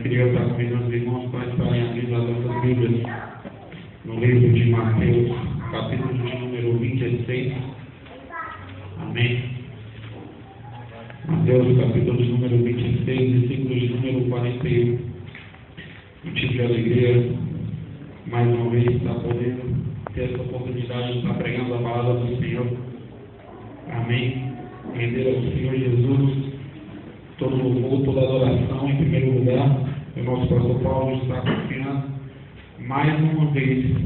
queria estar convidando os irmãos para estarem abrindo as nossas Bíblias no livro de Mateus, capítulo de número 26. Amém. Mateus, capítulo de número 26, versículo de número 41. Motivo de alegria, mais uma vez, estar podendo ter essa oportunidade de estar pregando a palavra do Senhor. Amém. Render ao Senhor Jesus todo louvor, toda adoração. Em primeiro lugar, o nosso pastor Paulo está confiando mais uma vez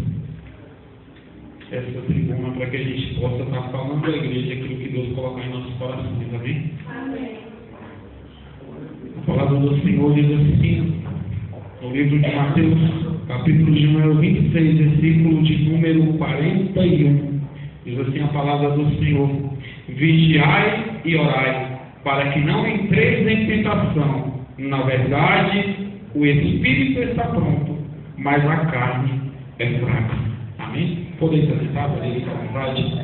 essa tribuna para que a gente possa estar falando à igreja aquilo que Deus colocar em nossos corações. Amém? Amém. A palavra do Senhor diz assim, no livro de Mateus, capítulo de número 26, versículo de número 41. Diz assim a palavra do Senhor: vigiai e orai, para que não entreis em tentação. Na verdade, o espírito está pronto, mas a carne é fraca. Amém? Podem se sentar, podem ficar à vontade.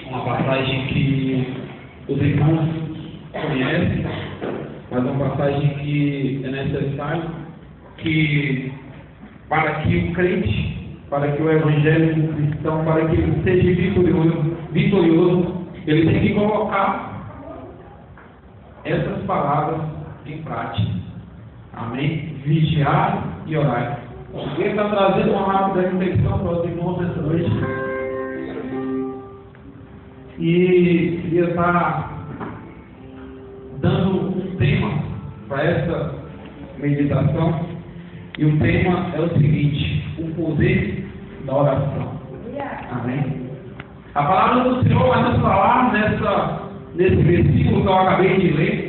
Uma passagem que os irmãos conhecem, mas uma passagem que é necessário que, para que o crente, para que o evangélico cristão, para que ele seja vitorioso, ele tem que colocar essas palavras em prática. Amém? Vigiar e orar. Ele está trazendo uma rápida reflexão para os irmãos nessa noite. E queria estar dando um tema para essa meditação. E o tema é o seguinte: o poder da oração. Amém? A palavra do Senhor vai nos falar nesse versículo que eu acabei de ler.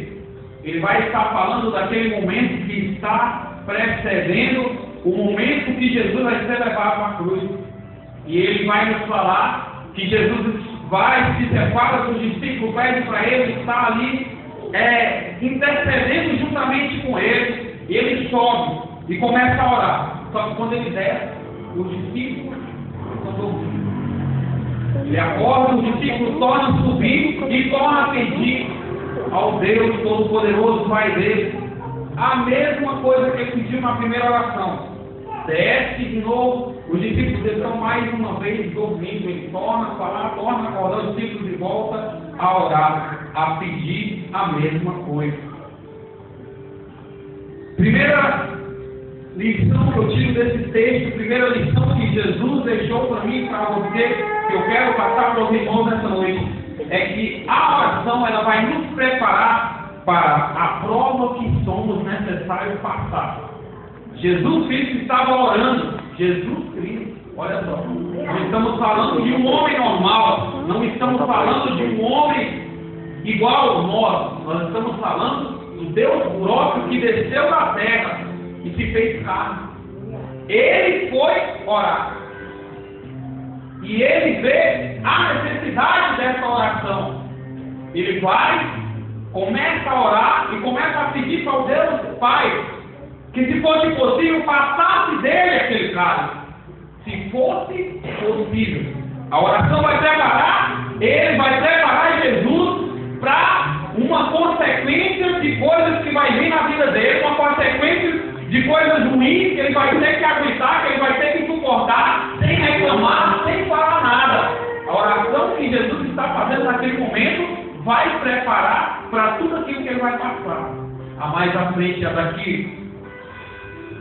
Ele vai estar falando daquele momento que está precedendo o momento que Jesus vai ser levado para a cruz. E ele vai nos falar que Jesus vai, se separa dos discípulos, pede para ele estar ali intercedendo juntamente com ele. E ele sobe e começa a orar. Só que quando ele desce, os discípulos estão dormindo. Ele acorda, os discípulos tornam a subir e tornam a pedir ao Deus Todo-Poderoso, Pai dele, a mesma coisa que ele pediu na primeira oração. Desce de novo, os discípulos estão mais uma vez dormindo. Ele torna a falar, torna a acordar os discípulos de volta a orar, a pedir a mesma coisa. Primeira lição que eu tiro desse texto, primeira lição que Jesus deixou para mim e para você, que eu quero passar para os irmãos nessa noite, é que a oração ela vai nos preparar para a prova que somos necessários passar. Jesus Cristo estava orando. Jesus Cristo, olha só, não estamos falando de um homem normal, não estamos falando de um homem igual a nós estamos falando do Deus próprio que desceu da terra e se fez carne. Ele foi orar. E ele vê a necessidade dessa oração. Ele vai, começa a orar e começa a pedir para o Deus Pai que, se fosse possível, passasse dele aquele cálice. Se fosse possível. A oração vai preparar, ele vai preparar Jesus para uma consequência de coisas que vai vir na vida dele, uma consequência de coisas ruins que ele vai ter que aguentar, que ele vai ter que suportar, sem reclamar, sem falar nada. A oração que Jesus está fazendo naquele momento vai preparar para tudo aquilo que ele vai passar. A mais à frente, daqui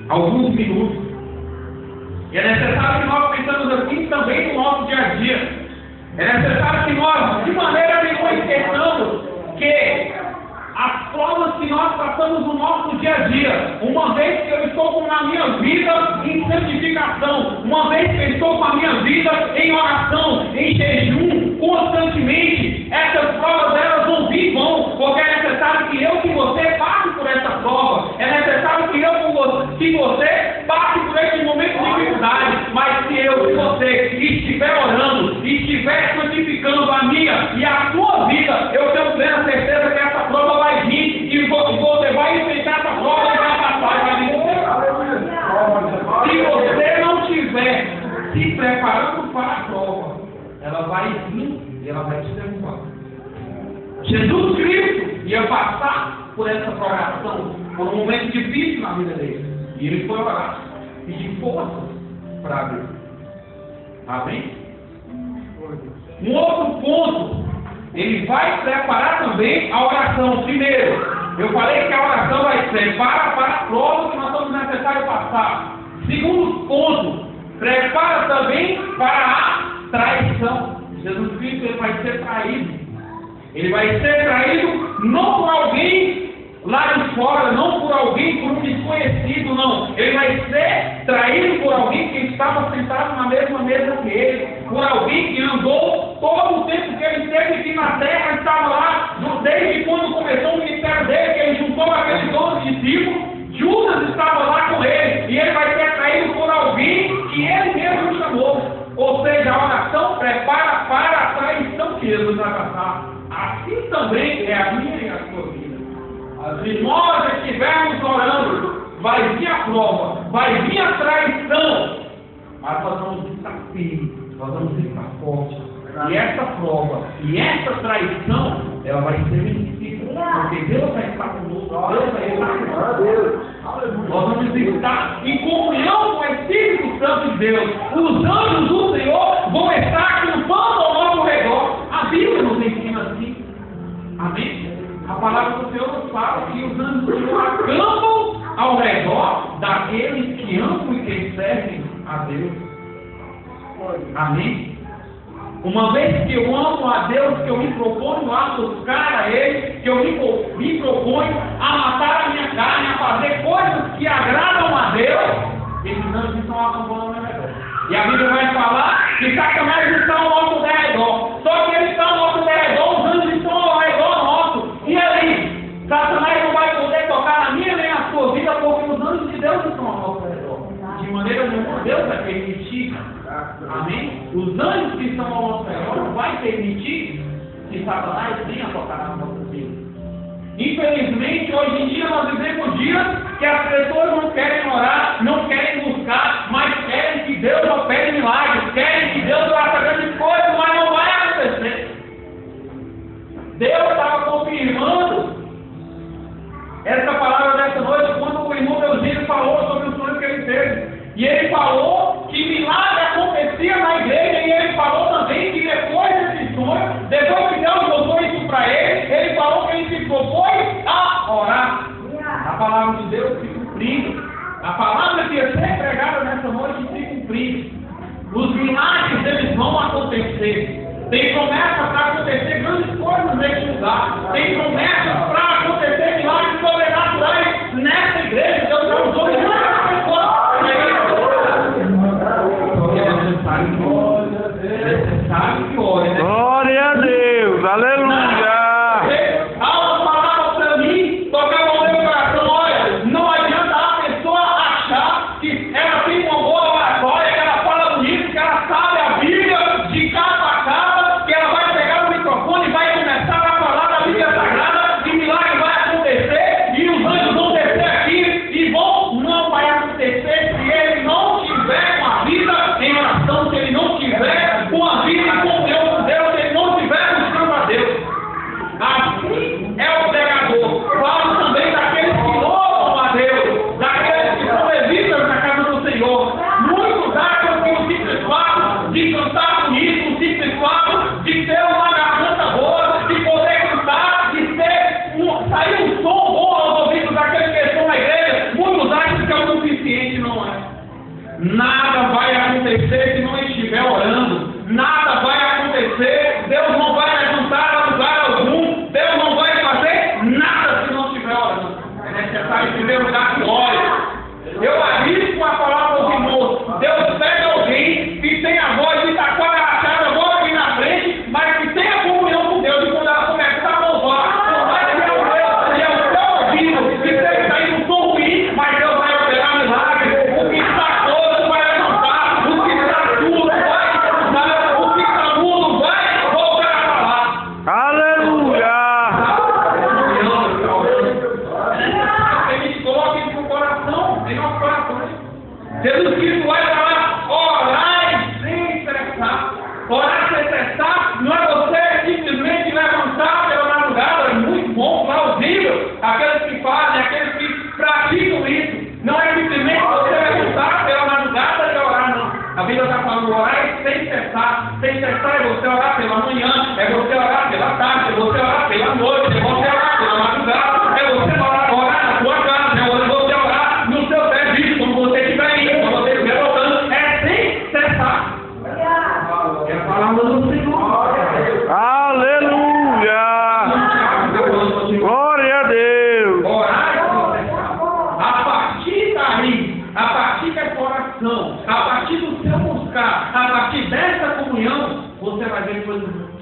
alguns minutos. E é necessário que nós pensemos assim também no nosso dia a dia. É necessário que nós, de maneira nenhuma, esqueçamos que as provas que nós passamos no nosso dia a dia, uma vez que eu estou na minha vida em santificação, uma vez que eu estou com a minha vida em oração, em jejum, constantemente, essas provas elas vão vir e vão, porque é necessário que eu e você passe por essa prova, é necessário que você passe por esse momento de dificuldade, mas se eu e você estiver orando, estiver santificando a minha e a sua vida, eu tenho plena certeza que essa prova vai vir e você vai enfrentar essa prova e vai passar e vai vencer. Se você não estiver se preparando para a prova, ela vai vir e ela vai te derrubar. Jesus Cristo ia passar por essa oração, por um momento difícil na vida dele. E ele foi orar, pedir força para Deus. Amém? Um outro ponto, ele vai preparar também a oração. Primeiro, eu falei que a oração vai prepara para a prova que nós estamos necessários passar. Segundo ponto, prepara também para a traição. Jesus Cristo ele vai ser traído. Ele vai ser traído não por alguém lá de fora, não por alguém, por um desconhecido, não. Ele vai ser traído por alguém que estava sentado na mesma mesa que ele, por alguém que andou todo o tempo que ele esteve aqui na terra, estava lá, desde quando começou o ministério dele, que ele juntou aqueles 12 discípulos, Judas estava lá com ele, e ele vai ser traído por alguém que ele mesmo chamou. Ou seja, a oração prepara para a traição que Jesus vai passar. Assim também é a minha e a sua vida. Se nós estivermos orando, vai vir a prova, vai vir a traição, mas nós vamos estar firmes, nós vamos estar fortes. E essa prova, e essa traição, ela vai ser vencida, porque Deus vai estar conosco, Deus vai estar conosco. Nós vamos estar em comunhão com o Espírito Santo de Deus. Os anjos do Senhor vão estar acampando ao nosso redor. A Bíblia nos ensina assim. Amém? A palavra do Senhor nos fala que os anjos do Senhor acampam ao redor daqueles que amam e que servem a Deus. Amém? Uma vez que eu amo a Deus, que eu me proponho a buscar a Ele, que eu me proponho a matar a minha carne, a fazer coisas que agradam a Deus, esses anjos estão acampando ao meu redor. E a Bíblia vai falar que Satanás está ao nosso redor. Só que ele está ao nosso redor, os anjos estão ao redor nosso. E aí? Satanás não vai poder tocar na minha nem na sua vida, porque os anjos de Deus estão ao nosso redor. De maneira nenhuma, Deus vai permitir. Amém? Os anjos que estão ao nosso redor não vai permitir que Satanás venha tocar na nossa vida. Infelizmente, hoje em dia nós vivemos dias que as pessoas não querem orar, não querem buscar, mas querem que Deus opere milagres, querem que Deus faça grandes coisas, mas não vai acontecer. Deus estava confirmando essa palavra dessa noite quando o irmão Eugênio falou sobre o sonho que ele teve. E ele falou que milagre acontecia na igreja, e ele falou também que depois desse sonho, depois que Deus botou isso para ele falou que ele se propôs a orar. A palavra de Deus se cumprindo. A palavra que ia ser pregada nessa noite se cumprindo. Os milagres eles vão acontecer. Tem promessas para acontecer grandes coisas nesse lugar. Tem promessas para acontecer milagres sobrenaturais nessa igreja. Deus já usou muitas pessoas. Necessário que ore, né? Glória a Deus, aleluia. Há uma palavra para mim, tocar no meu coração. Olha, não adianta a pessoa achar que ela tem uma boa oratória, que ela fala bonito, que ela sabe a Bíblia de capa a capa, que ela vai pegar o microfone e vai começar a falar da Bíblia Sagrada, e milagre vai acontecer, e os anjos vão descer aqui, e não vai acontecer se ele não tiver uma vida em oração, se ele não tiver uma vida em comunhão com Deus, se ele não estiver buscando a Deus. Assim é o pregador. Falo também daqueles que louvam a Deus, daqueles que são levitas na casa do Senhor. Muitos acham que o simples fato de cantar bonito, o simples fato de ter uma garganta boa, de poder cantar, de sair um som bom aos ouvidos daqueles que estão na igreja, muitos acham que é o suficiente, não é. Nada vai acontecer se não estiver orando. Nada vai acontecer. Deus não vai levantar a lugar algum. Deus não vai fazer nada se não estiver orando. É necessário, em primeiro lugar, que ore. Eu arrisco a palavra aos irmãos. Deus pega alguém que tem a voz de estar quase agachada, agora aqui na frente, mas que tem a comunhão com Deus. E quando ela começar a louvar, não vai ter o Deus, e é o seu ouvido. Que tem saído um som ruim, mas Deus vai operar milagre. O que está todo vai levantar. O que está tudo vai levantar. O que está mudo vai voltar a falar. Aleluia. A gente coloca isso no coração, em nosso coração. Jesus Cristo vai falar, orai sem cessar. Orar sem cessar não é você simplesmente levantar pela madrugada, é muito bom, plausível. Aquele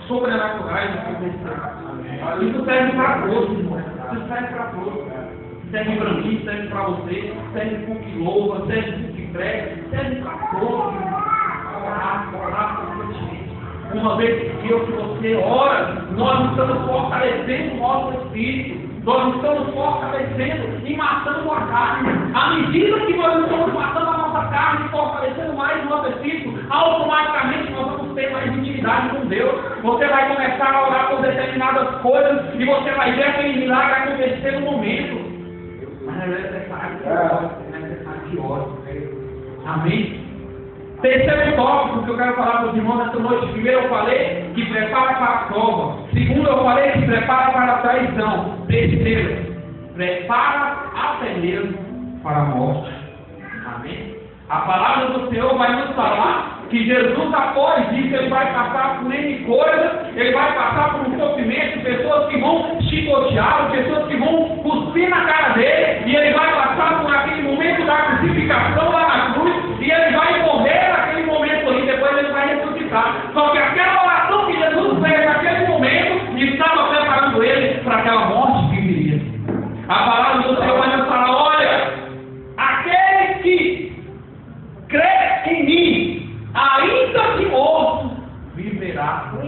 sobrenaturais acontecer. Isso serve para todos, irmão. Isso serve para todos. Serve para mim, serve para você, serve para o que louva, serve para o que prega, serve para todos. Orar constantemente. Uma vez que você ora, nós estamos fortalecendo o nosso espírito. Nós estamos fortalecendo e matando a carne. À medida que nós estamos matando a nossa carne e fortalecendo mais o nosso espírito, automaticamente nós vamos ter mais intimidade com Deus. Você vai começar a orar por determinadas coisas e você vai ver aquele milagre acontecer no momento. Mas é necessário que ore. Amém? Terceiro tópico que eu quero falar para os irmãos nessa noite. Primeiro eu falei que prepara para a prova. Segundo eu falei que prepara para a traição. Terceiro, prepara até mesmo para a morte. Amém? A palavra do Senhor vai nos falar que Jesus, após isso, ele vai passar por N coisas, ele vai passar por um sofrimento, pessoas que vão chicotear, pessoas que vão cuspir na cara dele, e ele vai passar por aquele momento da crucificação lá na cruz, e ele vai morrer naquele momento ali, depois ele vai ressuscitar. Só que aquela oração que Jesus fez naquele momento, estava preparando ele para aquela morte que viria. A palavra do Senhor vai nos falar: olha, aquele que crê em mim, ainda que morto, viverá. O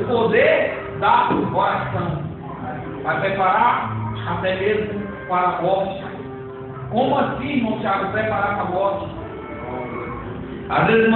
poder da oração vai preparar até mesmo para a morte. Como assim, irmão Thiago, preparar para a morte? Às vezes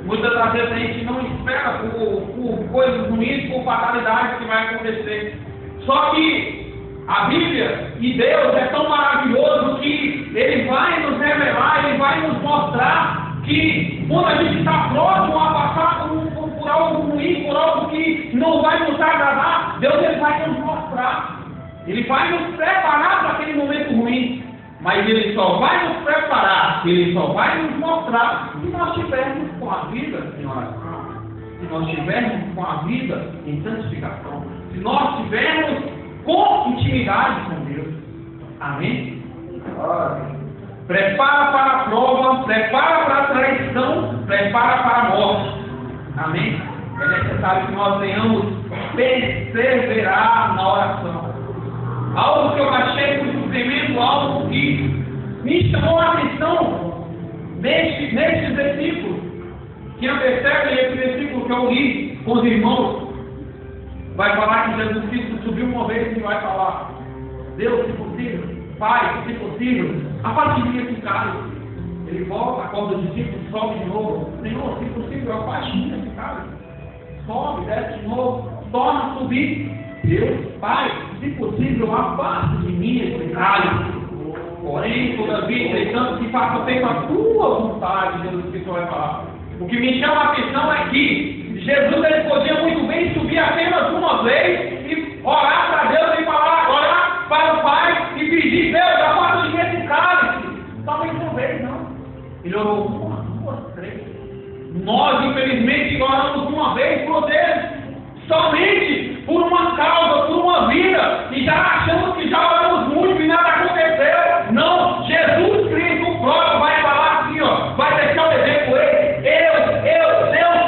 muitas das vezes a gente não espera por coisas ruins, por fatalidades que vai acontecer. Só que a Bíblia e Deus é tão maravilhoso que Ele vai nos revelar, Ele vai nos mostrar que quando a gente está próximo a passar por algo ruim, por algo que não vai nos agradar, Deus ele vai nos mostrar. Ele vai nos preparar para aquele momento ruim. Mas Ele só vai nos preparar, Ele só vai nos mostrar se nós tivermos com a vida em oração, se nós tivermos com a vida em santificação, se nós tivermos com intimidade com Deus. Amém? Prepara para a prova, prepara para a traição, prepara para a morte. Amém? É necessário que nós venhamos perseverar na oração. Algo que eu achei muito tremendo, algo que me chamou a atenção nestes versículos, que antecedem esse versículo que eu li com os irmãos. Vai falar que Jesus Cristo subiu uma vez e vai falar: Deus, se possível, Pai, se possível, afaste de mim esse cálice. Ele volta, acorda os discípulos, sobe de novo: Senhor, se possível, afaste de mim esse cálice. Sobe, desce de novo, torna a subir. Deus, Pai, se possível, afaste de mim esse cálice. Porém, todavia, entretanto, que faça feito a tua vontade, Jesus Cristo vai falar. O que me chama a atenção é que Jesus ele podia muito bem subir apenas uma vez e orar para Deus e falar, orar para o Pai e pedir: Deus, afaste de mim esse cálice. Talvez uma vez, não. Ele orou uma, duas, três. Nós, infelizmente, oramos uma vez, por Deus, somente por uma causa, por uma vida, e já achamos que já oramos muito e nada aconteceu. Não, Jesus Cristo, o próprio, vai falar assim, ó, vai deixar o exemplo ele. Deus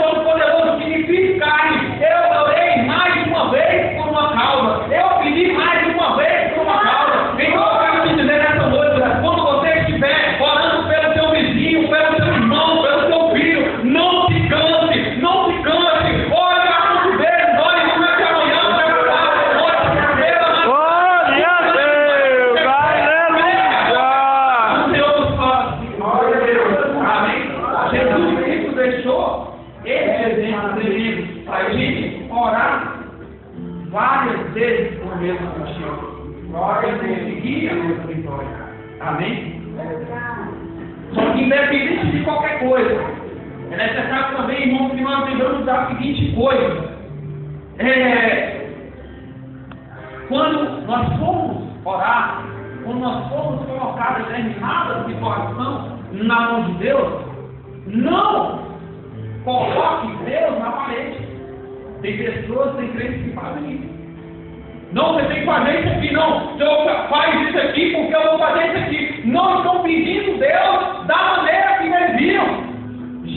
Todo-Poderoso, que me fiz carne, eu orei mais uma vez por uma causa, eu pedi mais uma vez por uma causa. Então eu quero te dizer nessa noite, quando você estiver orando pelo seu vizinho, pelo seu irmão, pelo seu filho, não se canse, não se canse. Ore a muitas vezes, ore como é que amanhã vai falar, ore a Deus. Glória a Deus, aleluia. O Senhor nos fala, glória a Deus, amém. Jesus Cristo deixou esse exemplo tremendo para a gente orar várias vezes por mesmo motivo. Glória a Deus, seguir a nossa vitória. Amém? Só que independente de qualquer coisa, é necessário também, irmãos, que nós lembramos da seguinte coisa. Quando nós formos orar, quando nós formos colocar determinada situação na mão de Deus, não coloque Deus na parede. Tem pessoas, tem crentes que fazem isso. Não, você tem que fazer isso aqui, não. Senhor, faz isso aqui porque eu vou fazer isso aqui. Não estão pedindo Deus da maneira que eles viram.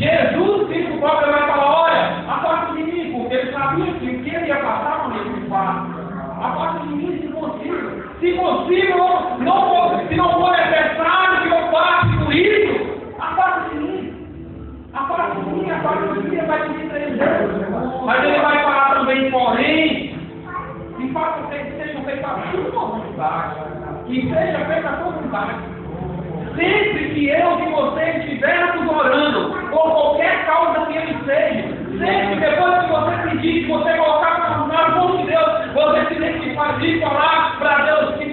Jesus, filho do próprio, vai falar, olha, afasta de mim, porque ele sabia que o que ele ia passar não ia ser fácil. Afasta de mim, se possível. Se possível, se não for necessário que eu passe por isso, afasta de mim. Afasta de mim, ele vai pedir 3 vezes. Mas ele vai falar também, porém, que faça que seja feita a sua vontade. Que seja feita a sua vontade. Sempre que eu e você estivermos orando, por qualquer causa que ele seja, sempre depois que você pedir, que você colocar na mão de Deus, você se identificar e falar para Deus, que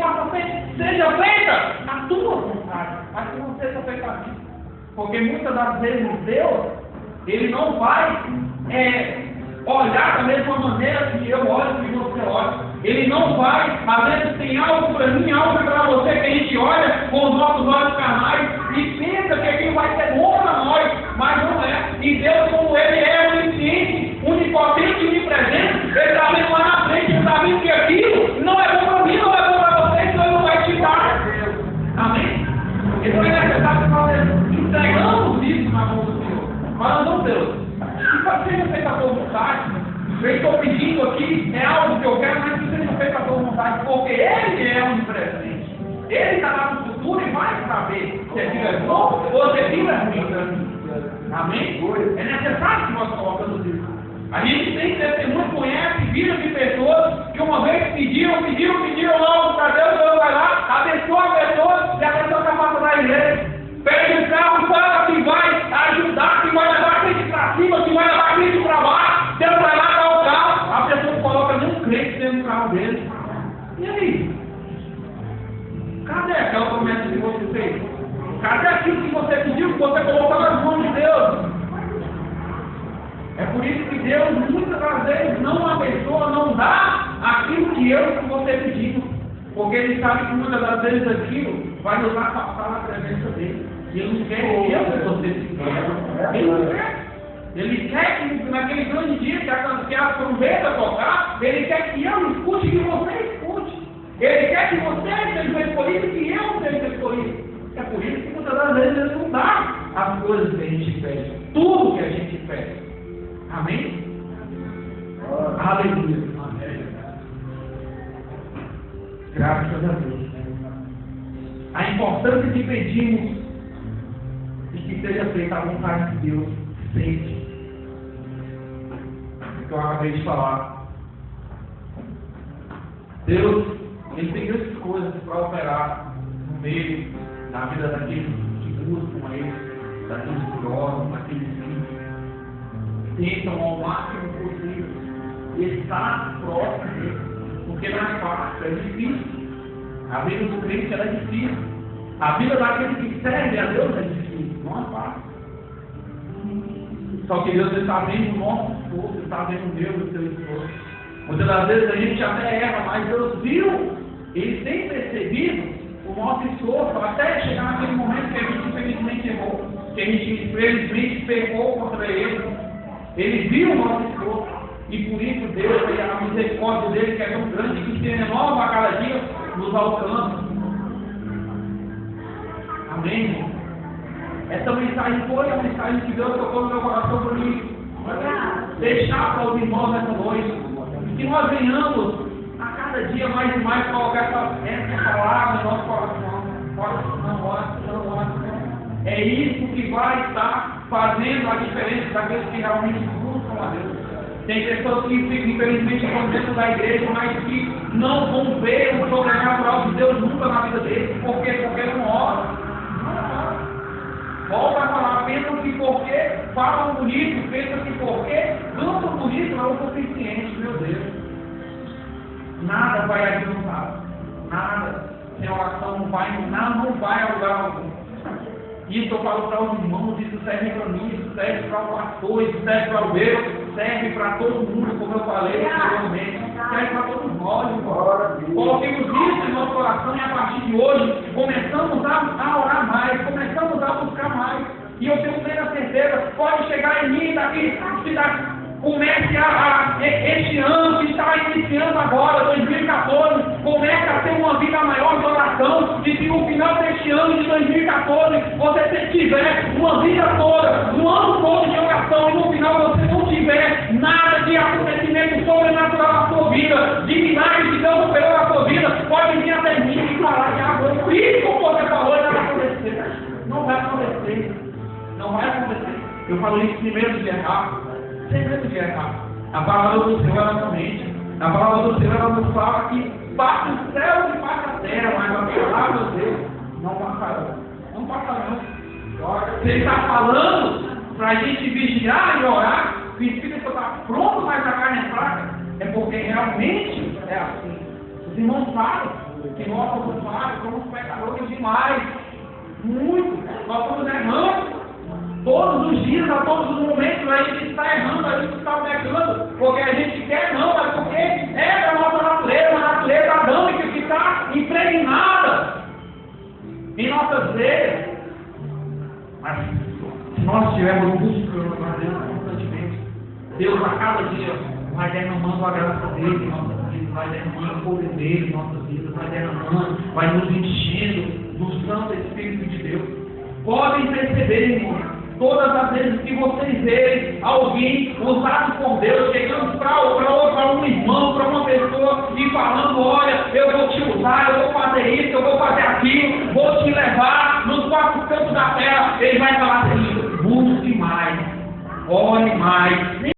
seja feita a tua vontade, mas que não seja feita a mim. Porque muitas das vezes Deus, ele não vai olhar da mesma maneira que eu olho, que você olha. Ele não vai, às vezes tem algo para mim, algo para você, que a gente olha com os nossos olhos carnais e pensa que aquilo vai ser bom para nós, mas não é. E Deus, como Ele é onisciente, onipotente e onipresente, Ele está vendo lá na frente, Ele está vendo que aquilo não é bom para mim, não é bom para você, então Ele não vai te dar. Amém? Então é necessário que nós entregamos isso na mão do Senhor. Falando, Deus, se você não fez a tua vontade, eu estou pedindo aqui, é algo que eu quero, mas que seja feito a tua vontade, porque Ele é onipresente. Ele está lá no futuro e vai saber se aquilo é bom ou se aquilo é ruim. Amém? É necessário que nós colocamos isso. A gente tem testemunho, conhece, vida de pessoas que uma vez pediram algo para Deus, Deus vai lá, abençoa a pessoa e a pessoa está passando na igreja. Pede o carro, fala que vai ajudar, que vai levar a gente para cima, que vai levar a gente para baixo. Deus vai lá dar o carro, a pessoa coloca nem um crente dentro do carro dele. E aí? Cadê aquela promessa que você fez? Cadê aquilo que você pediu, que você colocou nas mãos de Deus? É por isso que Deus muitas das vezes não abençoa, não dá aquilo que você pediu. Porque Ele sabe que muitas das vezes aquilo vai nos afastar na presença dEle. E Ele não quer que você se quer. Ele não quer. Ele quer que naquele grande dia que a trombeta tocar, Ele quer que eu escute e que você escute. Ele quer que você seja escolhido e que eu seja escolhido. É por isso que muitas das vezes Ele não dá as coisas que a gente pede. Tudo que a gente pede. Amém? Aleluia. Graças a Deus. A importância de pedirmos e que seja feita a vontade de Deus sempre. Que eu acabei de falar. Deus, Ele tem grandes coisas para operar no meio da vida daqueles que buscam Ele, daqueles que oram, daqueles que tentam ao máximo possível estar próximo dele, porque não é fácil, é difícil. A vida do crente é difícil. A vida daquele que serve a Deus é difícil, não é fácil. Só que Deus está vendo o nosso esforço, está vendo o meu e o seu esforço. Muitas das vezes a gente até erra, mas Deus viu, Ele tem percebido o nosso esforço, até chegar naquele momento que a gente infelizmente errou, que a gente infelizmente pecou contra Ele. Ele viu o nosso esforço, e por isso Deus, a misericórdia dele, que é tão grande, que se renova a cada dia, nos alcança. Amém, irmão? Essa mensagem foi a mensagem que Deus tocou no meu coração para mim. Deixar para os irmãos nessa noite. Que nós venhamos a cada dia mais e mais colocar essa palavra no nosso coração. Oração. É isso que vai estar fazendo a diferença daqueles que realmente buscam a Deus. Tem pessoas que infelizmente estão dentro da igreja, mas que não vão ver o sobrenatural de Deus nunca na vida deles. Por quê? Porque não oram. Volta a falar, pensam que porque falam bonito, pensam que porque cantam bonito não é o suficiente, meu Deus. Nada vai adiantar. Nada. Sem oração não vai a lugar algum. Isso eu falo para os irmãos, isso serve para mim, isso serve para o pastor, isso serve para o meu, serve para todo mundo, como eu falei anteriormente, serve para todos nós, irmãos. Coloquemos isso em nosso coração e a partir de hoje começamos a orar mais, começamos a buscar mais. E eu tenho plena certeza, pode chegar em mim daqui, comece este ano que está iniciando agora, 2014, comece a ter uma vida maior de oração, de se no final deste ano de 2014 você tiver uma vida toda, um ano todo de oração, e no final você não tiver nada de acontecimento sobrenatural na sua vida, de milagre que Deus operou na sua vida, pode vir até mim e falar que agora por isso que você falou e não vai acontecer. Não vai acontecer. Não vai acontecer. Eu falo isso sem medo de errar. Sem medo de errar. A palavra do Senhor ela não mente. A palavra do Senhor ela nos fala que passa o céu e passa a terra, mas a palavra de Deus não passará. Não passará. Se Ele está falando para a gente vigiar e orar, que o Espírito está pronto, mas a carne é fraca, é porque realmente é assim. Os irmãos sabem que nós somos falhos, somos pecadores demais. Muito. Nós estamos errando. Todos os dias, a todos os momentos, a gente está errando, a gente está pecando, porque a gente quer não, mas porque é da nossa natureza, a natureza adâmica que está impregnada em nossas veias. Mas se nós estivermos buscando a Deus constantemente, Deus a cada dia vai derramando a graça dele em nossas vidas, vai derramando o poder dele em nossas vidas, vai derramando, vai nos enchendo do Santo Espírito de Deus. Podem perceber, irmãos, todas as vezes que vocês verem alguém usado por Deus, chegando para um irmão, para uma pessoa e falando, olha, eu vou te usar, eu vou fazer isso, eu vou fazer aquilo, vou te levar nos quatro cantos da terra, ele vai falar assim, busque mais, ore mais.